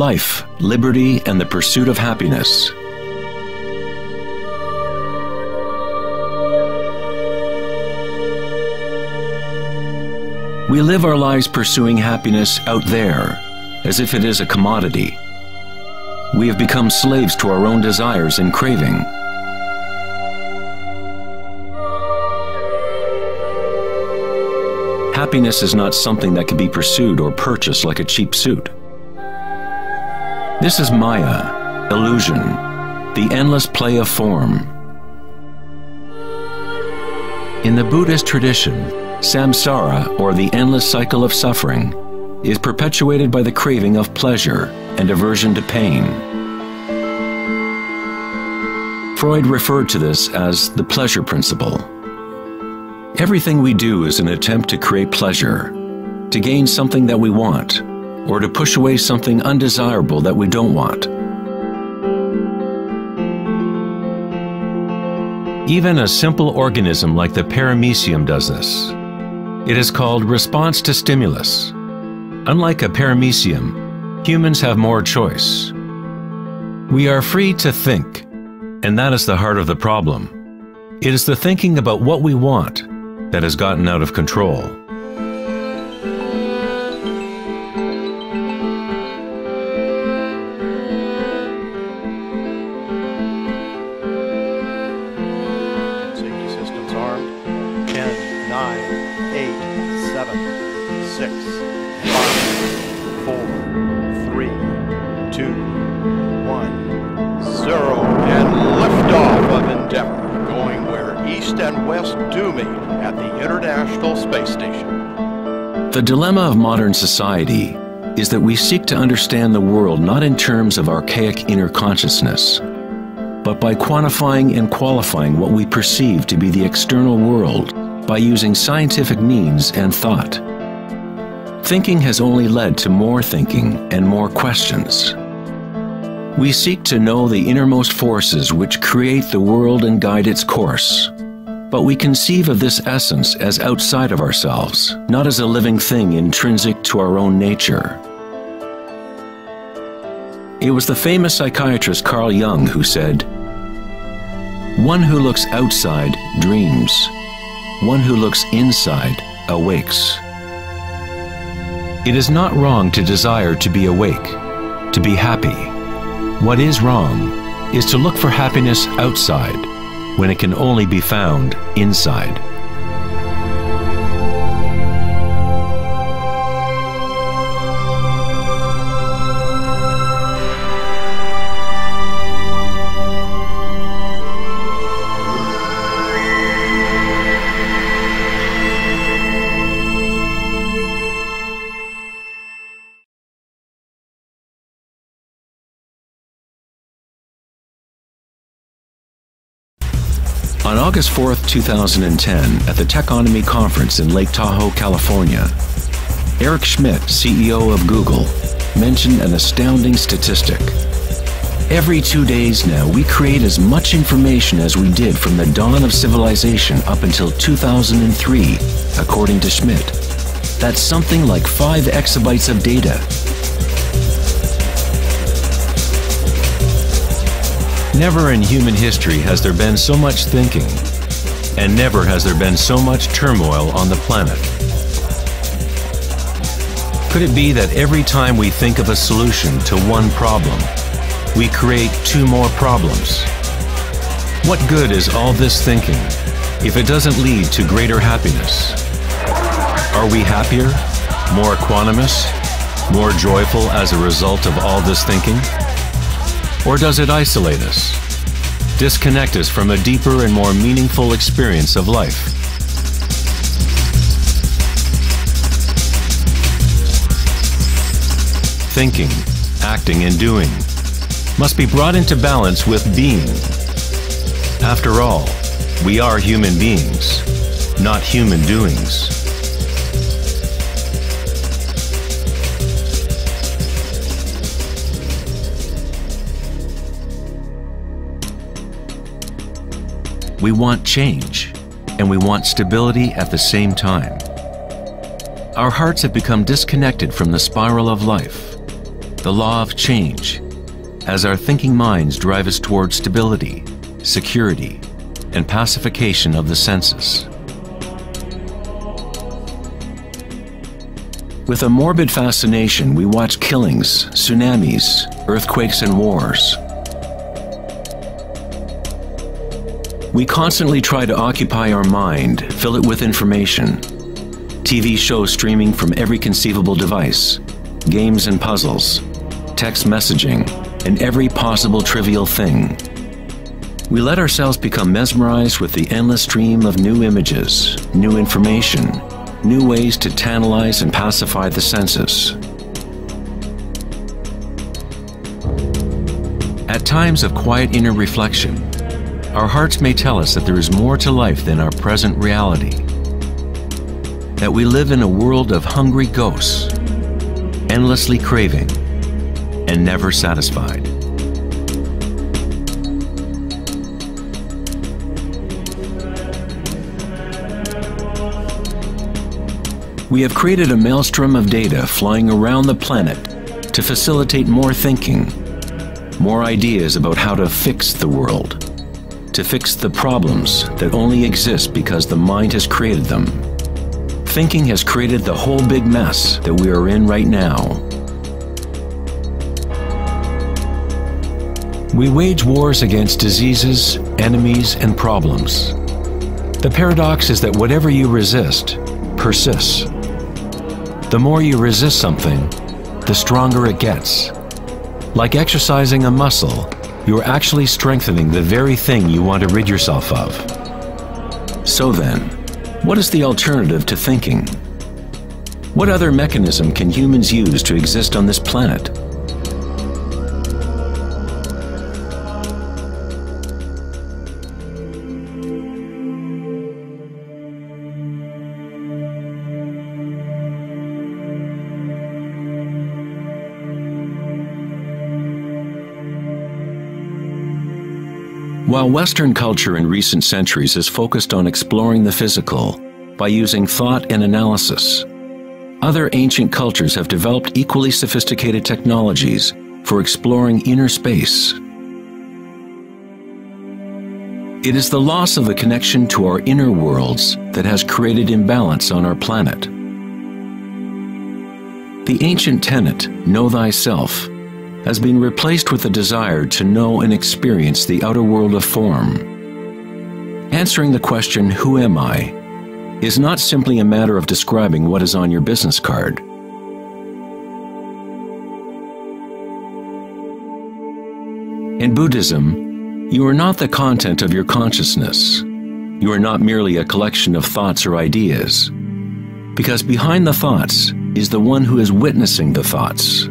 life, liberty, and the pursuit of happiness. We live our lives pursuing happiness out there, as if it is a commodity. We have become slaves to our own desires and craving. Happiness is not something that can be pursued or purchased like a cheap suit. This is Maya, illusion, the endless play of form. In the Buddhist tradition, samsara, or the endless cycle of suffering, is perpetuated by the craving of pleasure and aversion to pain. Freud referred to this as the pleasure principle. Everything we do is an attempt to create pleasure, to gain something that we want, or to push away something undesirable that we don't want. Even a simple organism like the paramecium does this. It is called response to stimulus. Unlike a paramecium, humans have more choice. We are free to think, and that is the heart of the problem. It is the thinking about what we want that has gotten out of control. Safety systems armed. 10, 9, 8, 7, 6, 5, 4, 3, 2, 1, 0, and liftoff of Endeavour, going where East and West do meet at the International Space Station. The dilemma of modern society is that we seek to understand the world not in terms of archaic inner consciousness, but by quantifying and qualifying what we perceive to be the external world by using scientific means and thought. Thinking has only led to more thinking and more questions. We seek to know the innermost forces which create the world and guide its course. But we conceive of this essence as outside of ourselves, not as a living thing intrinsic to our own nature. It was the famous psychiatrist Carl Jung who said, "One who looks outside dreams. One who looks inside awakes." It is not wrong to desire to be awake, to be happy. What is wrong is to look for happiness outside, when it can only be found inside. On August 4th, 2010, at the Techonomy Conference in Lake Tahoe, California, Eric Schmidt, CEO of Google, mentioned an astounding statistic. Every 2 days now, we create as much information as we did from the dawn of civilization up until 2003, according to Schmidt. That's something like 5 exabytes of data. Never in human history has there been so much thinking, and never has there been so much turmoil on the planet. Could it be that every time we think of a solution to one problem, we create 2 more problems? What good is all this thinking if it doesn't lead to greater happiness? Are we happier, more equanimous, more joyful as a result of all this thinking? Or does it isolate us, disconnect us from a deeper and more meaningful experience of life? Thinking, acting, and doing must be brought into balance with being. After all, we are human beings, not human doings. We want change, and we want stability at the same time. Our hearts have become disconnected from the spiral of life. the law of change, as our thinking minds drive us toward stability, security, and pacification of the senses. With a morbid fascination, we watch killings, tsunamis, earthquakes, and wars. We constantly try to occupy our mind, fill it with information. TV shows streaming from every conceivable device, games and puzzles, text messaging, and every possible trivial thing. We let ourselves become mesmerized with the endless stream of new images, new information, new ways to tantalize and pacify the senses. At times of quiet inner reflection, our hearts may tell us that there is more to life than our present reality, that we live in a world of hungry ghosts, endlessly craving and never satisfied. We have created a maelstrom of data flying around the planet to facilitate more thinking, more ideas about how to fix the world, to fix the problems that only exist because the mind has created them. Thinking has created the whole big mess that we are in right now. We wage wars against diseases, enemies, and problems. The paradox is that whatever you resist persists. The more you resist something, the stronger it gets. Like exercising a muscle, you are actually strengthening the very thing you want to rid yourself of. So then, what is the alternative to thinking? What other mechanism can humans use to exist on this planet? While Western culture in recent centuries has focused on exploring the physical by using thought and analysis, other ancient cultures have developed equally sophisticated technologies for exploring inner space. It is the loss of the connection to our inner worlds that has created imbalance on our planet. The ancient tenet, know thyself, has been replaced with the desire to know and experience the outer world of form. Answering the question, who am I, is not simply a matter of describing what is on your business card. In Buddhism, you are not the content of your consciousness. You are not merely a collection of thoughts or ideas, because behind the thoughts is the one who is witnessing the thoughts.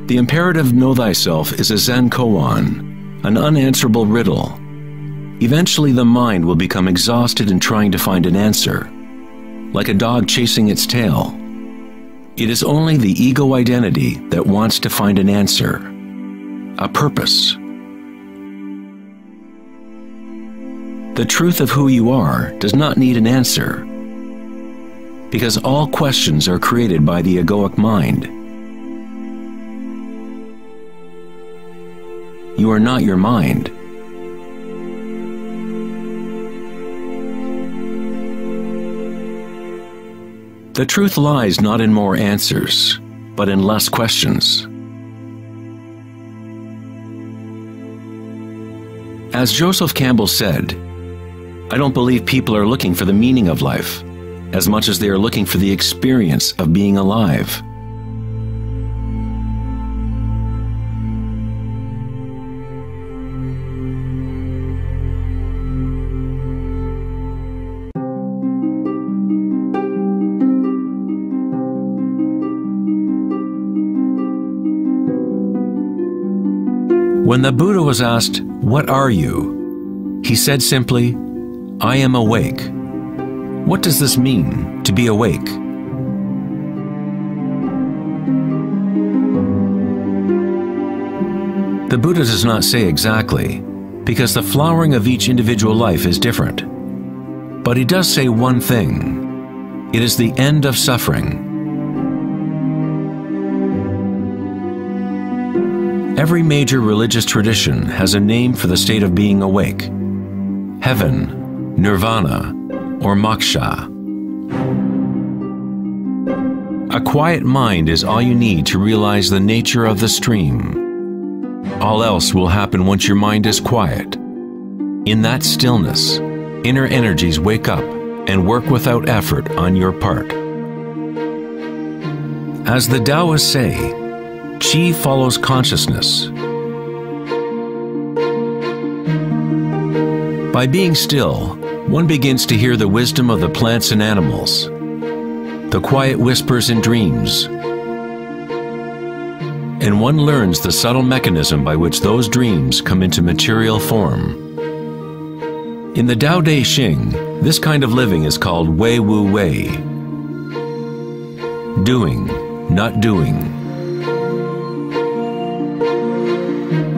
The imperative know thyself is a Zen koan, an unanswerable riddle. Eventually the mind will become exhausted in trying to find an answer, like a dog chasing its tail. It is only the ego identity that wants to find an answer, a purpose. The truth of who you are does not need an answer, because all questions are created by the egoic mind. You are not your mind. The truth lies not in more answers, but in less questions. As Joseph Campbell said, I don't believe people are looking for the meaning of life as much as they are looking for the experience of being alive. When the Buddha was asked, "What are you?" he said simply, "I am awake." What does this mean, to be awake? The Buddha does not say exactly, because the flowering of each individual life is different. But he does say one thing. It is the end of suffering. Every major religious tradition has a name for the state of being awake: heaven, nirvana, or moksha. A quiet mind is all you need to realize the nature of the stream. All else will happen once your mind is quiet. In that stillness, inner energies wake up and work without effort on your part. As the Taoists say, Qi follows consciousness. By being still, one begins to hear the wisdom of the plants and animals, the quiet whispers in dreams, and one learns the subtle mechanism by which those dreams come into material form. In the Tao Te Ching, this kind of living is called Wei Wu Wei, doing, not doing.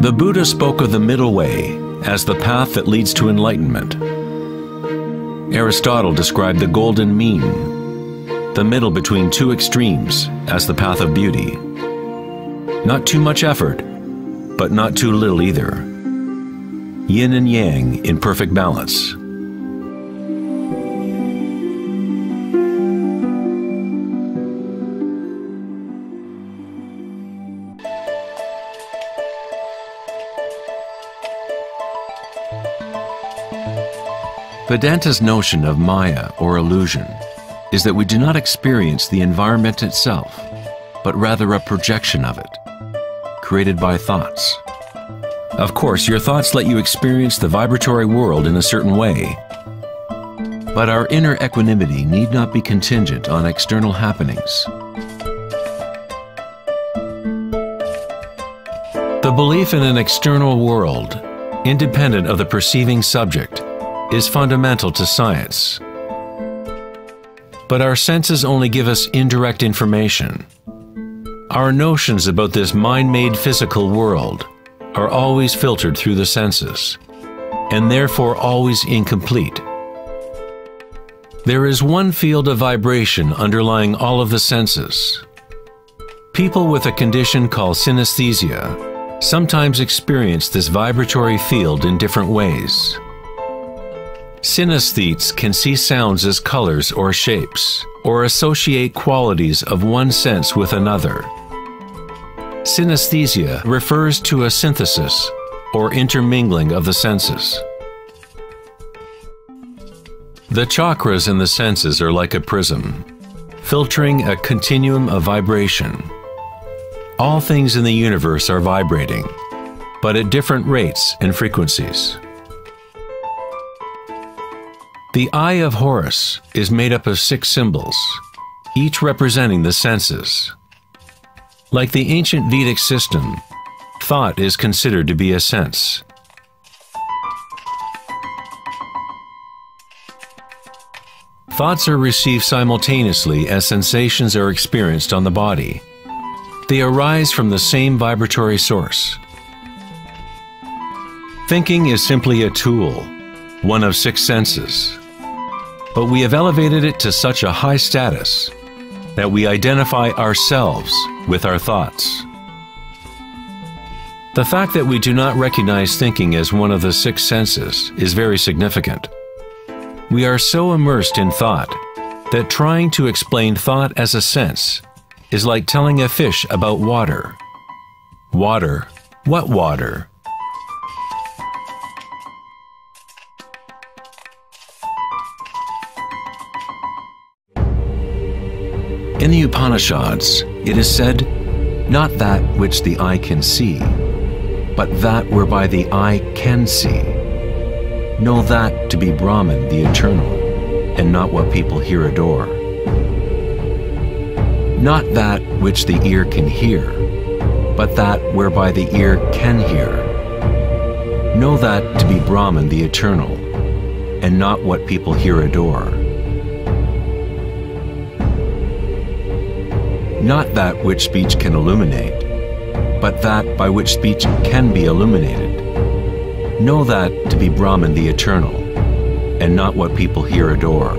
The Buddha spoke of the middle way as the path that leads to enlightenment. Aristotle described the golden mean, the middle between two extremes, as the path of beauty. Not too much effort, but not too little either. Yin and yang in perfect balance. Vedanta's notion of Maya, or illusion, is that we do not experience the environment itself, but rather a projection of it, created by thoughts. Of course, your thoughts let you experience the vibratory world in a certain way, but our inner equanimity need not be contingent on external happenings. The belief in an external world, independent of the perceiving subject, is fundamental to science. But our senses only give us indirect information. Our notions about this mind-made physical world are always filtered through the senses, and therefore always incomplete. There is one field of vibration underlying all of the senses. People with a condition called synesthesia sometimes experience this vibratory field in different ways. Synesthetes can see sounds as colors or shapes, or associate qualities of one sense with another. Synesthesia refers to a synthesis or intermingling of the senses. The chakras in the senses are like a prism, filtering a continuum of vibration. All things in the universe are vibrating, but at different rates and frequencies. The Eye of Horus is made up of 6 symbols, each representing the senses. Like the ancient Vedic system, thought is considered to be a sense. Thoughts are received simultaneously as sensations are experienced on the body. They arise from the same vibratory source. Thinking is simply a tool, one of 6 senses. But we have elevated it to such a high status that we identify ourselves with our thoughts. The fact that we do not recognize thinking as one of the 6 senses is very significant. We are so immersed in thought that trying to explain thought as a sense is like telling a fish about water. Water? What water? In the Upanishads, it is said, "Not that which the eye can see, but that whereby the eye can see. Know that to be Brahman, the eternal, and not what people here adore. Not that which the ear can hear, but that whereby the ear can hear. Know that to be Brahman, the eternal, and not what people here adore. Not that which speech can illuminate, but that by which speech can be illuminated. Know that to be Brahman, the eternal, and not what people hear, adore.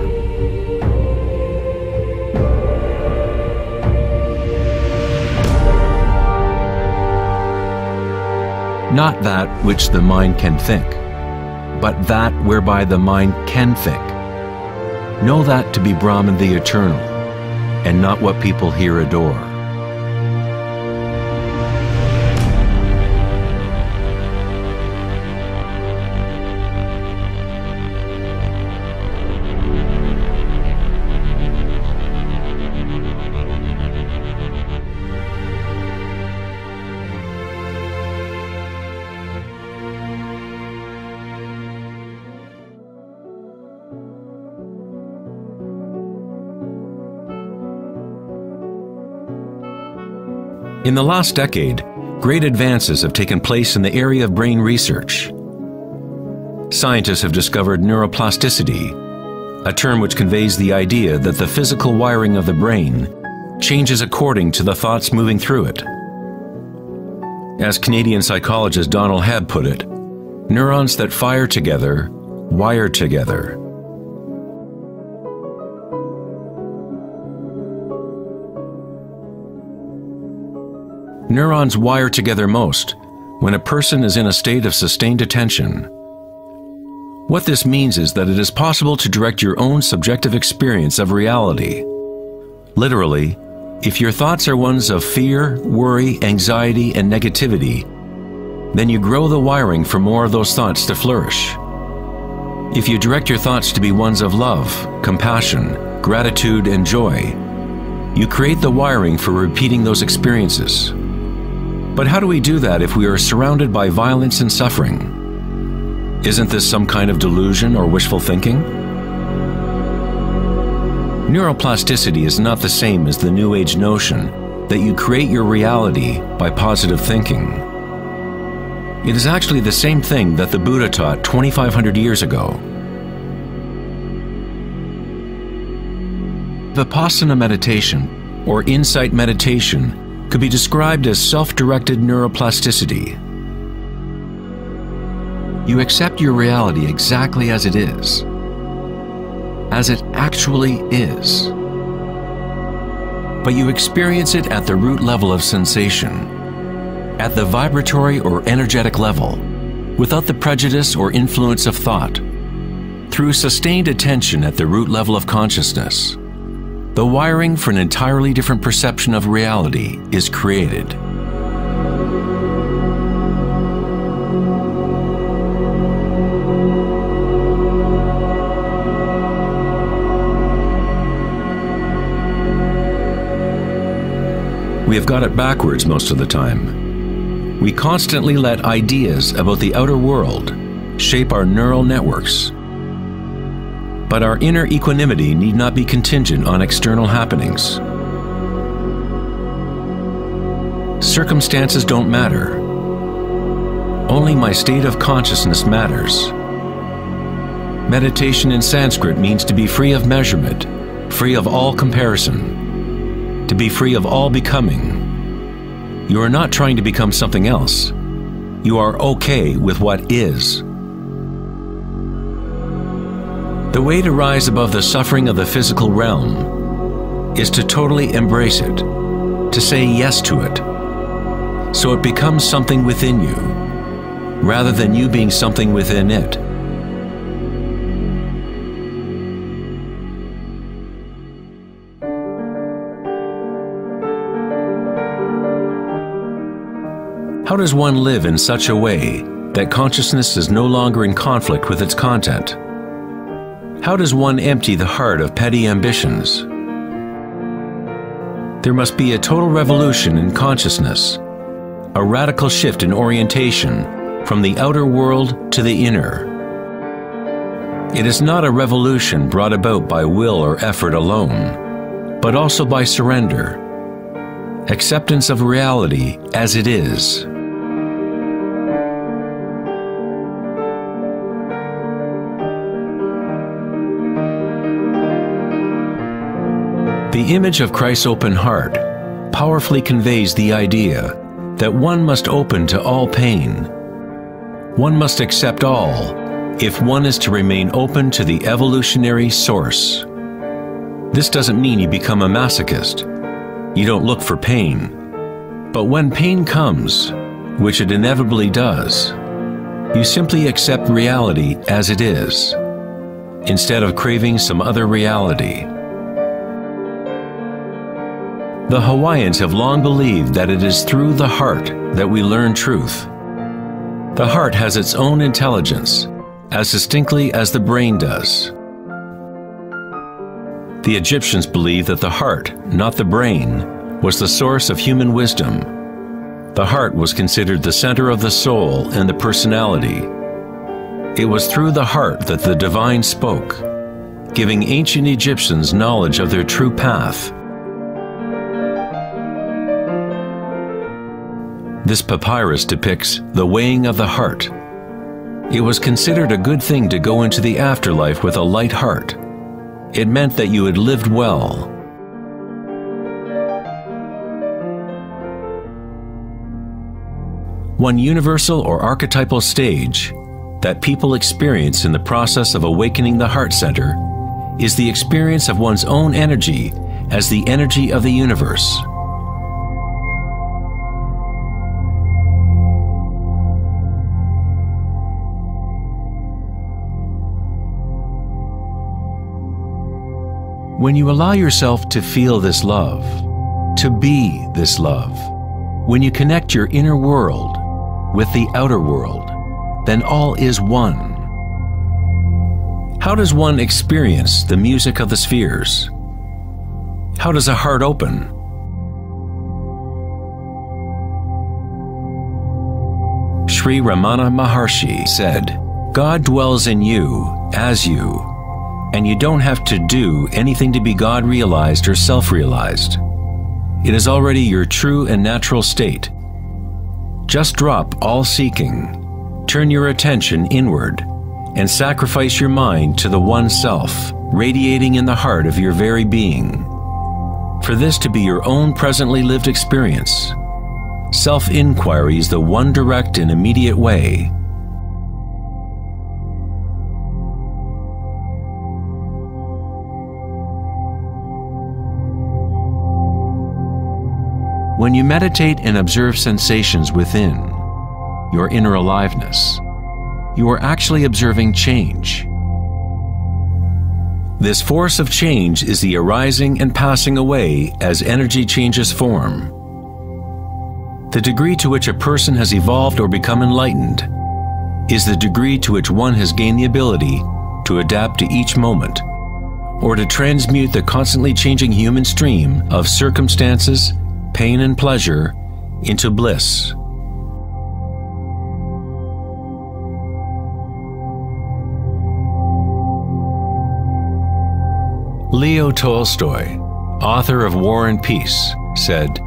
Not that which the mind can think, but that whereby the mind can think. Know that to be Brahman the eternal, and not what people hear, adore. In the last decade, great advances have taken place in the area of brain research. Scientists have discovered neuroplasticity, a term which conveys the idea that the physical wiring of the brain changes according to the thoughts moving through it. As Canadian psychologist Donald Hebb put it, neurons that fire together, wire together. Neurons wire together most when a person is in a state of sustained attention. What this means is that it is possible to direct your own subjective experience of reality. Literally, if your thoughts are ones of fear, worry, anxiety, and negativity, then you grow the wiring for more of those thoughts to flourish. If you direct your thoughts to be ones of love, compassion, gratitude, and joy, you create the wiring for repeating those experiences. But how do we do that if we are surrounded by violence and suffering? Isn't this some kind of delusion or wishful thinking? Neuroplasticity is not the same as the New Age notion that you create your reality by positive thinking. It is actually the same thing that the Buddha taught 2,500 years ago. Vipassana meditation, or insight meditation, could be described as self-directed neuroplasticity. You accept your reality exactly as it is, as it actually is. But you experience it at the root level of sensation, at the vibratory or energetic level, without the prejudice or influence of thought, through sustained attention at the root level of consciousness. The wiring for an entirely different perception of reality is created. We have got it backwards most of the time. We constantly let ideas about the outer world shape our neural networks. But our inner equanimity need not be contingent on external happenings. Circumstances don't matter. Only my state of consciousness matters. Meditation in Sanskrit means to be free of measurement, free of all comparison, to be free of all becoming. You are not trying to become something else. You are okay with what is. The way to rise above the suffering of the physical realm is to totally embrace it, to say yes to it, so it becomes something within you, rather than you being something within it. How does one live in such a way that consciousness is no longer in conflict with its content? How does one empty the heart of petty ambitions? There must be a total revolution in consciousness, a radical shift in orientation from the outer world to the inner. It is not a revolution brought about by will or effort alone, but also by surrender, acceptance of reality as it is. The image of Christ's open heart powerfully conveys the idea that one must open to all pain. One must accept all, if one is to remain open to the evolutionary source. This doesn't mean you become a masochist. You don't look for pain. But when pain comes, which it inevitably does, you simply accept reality as it is, instead of craving some other reality. The Hawaiians have long believed that it is through the heart that we learn truth. The heart has its own intelligence, as distinctly as the brain does. The Egyptians believed that the heart, not the brain, was the source of human wisdom. The heart was considered the center of the soul and the personality. It was through the heart that the divine spoke, giving ancient Egyptians knowledge of their true path. This papyrus depicts the weighing of the heart. It was considered a good thing to go into the afterlife with a light heart. It meant that you had lived well. One universal or archetypal stage that people experience in the process of awakening the heart center is the experience of one's own energy as the energy of the universe. When you allow yourself to feel this love, to be this love, when you connect your inner world with the outer world, then all is one. How does one experience the music of the spheres? How does a heart open? Sri Ramana Maharshi said, "God dwells in you as you, and you don't have to do anything to be God-realized or self-realized. It is already your true and natural state. Just drop all seeking, turn your attention inward, and sacrifice your mind to the one self, radiating in the heart of your very being. For this to be your own presently lived experience, self-inquiry is the one direct and immediate way. When you meditate and observe sensations within, your inner aliveness, you are actually observing change. This force of change is the arising and passing away as energy changes form. The degree to which a person has evolved or become enlightened is the degree to which one has gained the ability to adapt to each moment, or to transmute the constantly changing human stream of circumstances, pain and pleasure, into bliss. Leo Tolstoy, author of War and Peace, said,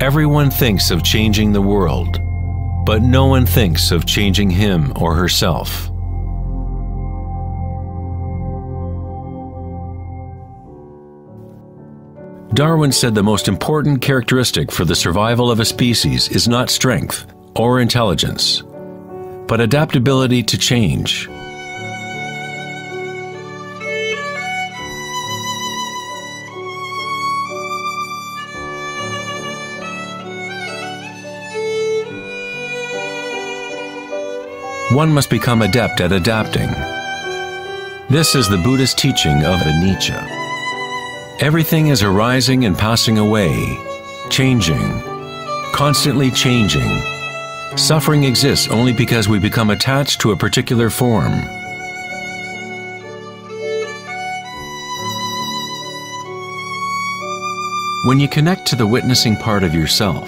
"Everyone thinks of changing the world, but no one thinks of changing him or herself." Darwin said the most important characteristic for the survival of a species is not strength or intelligence, but adaptability to change. One must become adept at adapting. This is the Buddhist teaching of anicca. Everything is arising and passing away, changing, constantly changing. Suffering exists only because we become attached to a particular form. When you connect to the witnessing part of yourself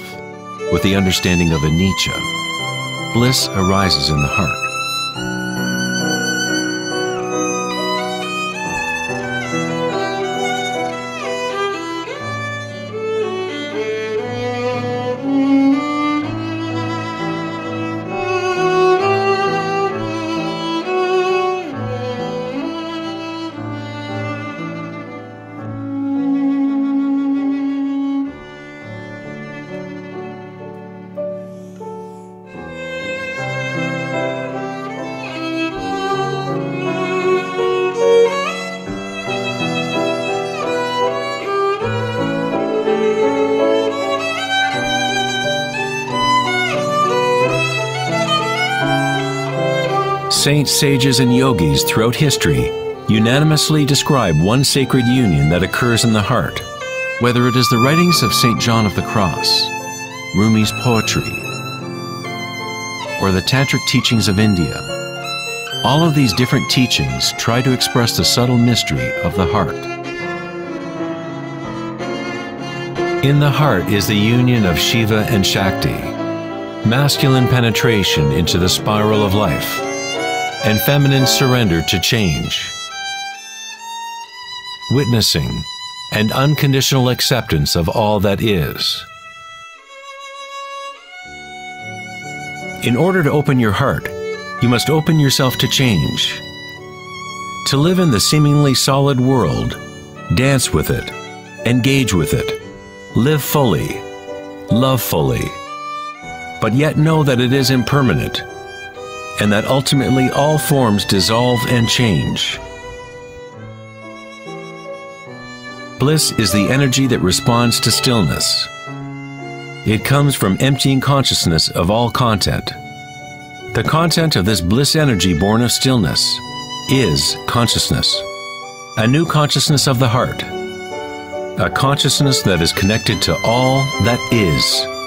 with the understanding of anicca, bliss arises in the heart. Saints, sages, and yogis throughout history unanimously describe one sacred union that occurs in the heart. Whether it is the writings of St. John of the Cross, Rumi's poetry, or the tantric teachings of India, all of these different teachings try to express the subtle mystery of the heart. In the heart is the union of Shiva and Shakti, masculine penetration into the spiral of life, and feminine surrender to change, witnessing and unconditional acceptance of all that is. In order to open your heart, you must open yourself to change. To live in the seemingly solid world, dance with it, engage with it, live fully, love fully, but yet know that it is impermanent, and that ultimately all forms dissolve and change. Bliss is the energy that responds to stillness. It comes from emptying consciousness of all content. The content of this bliss energy born of stillness is consciousness, a new consciousness of the heart, a consciousness that is connected to all that is.